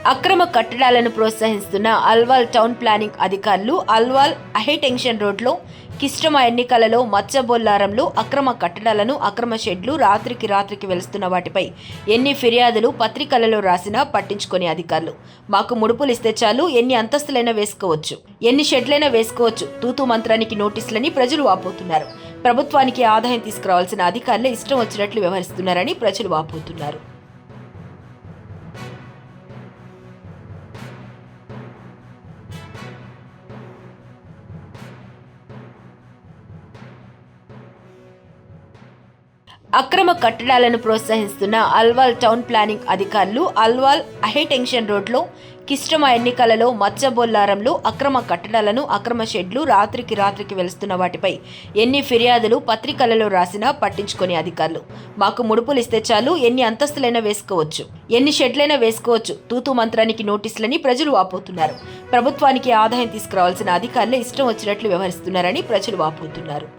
అక్రమ కట్టడాలను ప్రోత్సహిస్తున్న Alwal town planning అధికారులు అల్వాల్ హైటెన్షన్ రోడ్లో కిస్టమ ఎన్నికలలో మత్స్యబొల్లారంలో అక్రమ కట్టడాలను అక్రమ షెడ్లు రాత్రికి వెలుస్తున్న వాటిపై ఎన్ని ఫిర్యాదులు పత్రికలలో రాసినా పట్టించుకునే అధికారులు మాకు ముడుపులు ఇస్తే చాలు ఎన్ని అంతస్తులైనా వేసుకోవచ్చు ఎన్ని షెడ్లైనా వేసుకోవచ్చు తూతూ మంత్రానికి నోటీసులని ప్రజలు వాపోతున్నారు. ప్రభుత్వానికి ఆదాయం తీసుకురావాల్సిన అధికారులు ఇష్టం వచ్చినట్లు వ్యవహరిస్తున్నారని ప్రజలు వాపోతున్నారు. అక్రమ కట్టడాలను ప్రోత్సహిస్తున్న అల్వాల్ టౌన్ ప్లానింగ్ అధికారులు అల్వాల్ హైటెన్షన్ రోడ్లో కిస్టమ ఎన్నికలలో మత్స్యబొల్లారంలో అక్రమ కట్టడాలను అక్రమ షెడ్లు రాత్రికి వెలుస్తున్న వాటిపై ఎన్ని ఫిర్యాదులు పత్రికలలో రాసినా పట్టించుకునే అధికారులు మాకు ముడుపులు ఇస్తే చాలు ఎన్ని అంతస్తులైనా వేసుకోవచ్చు ఎన్ని షెడ్లైనా వేసుకోవచ్చు తూతూ మంత్రానికి నోటీసులని ప్రజలు వాపోతున్నారు. ప్రభుత్వానికి ఆదాయం తీసుకురావాల్సిన అధికారులు ఇష్టం వచ్చినట్లు వ్యవహరిస్తున్నారని ప్రజలు వాపోతున్నారు.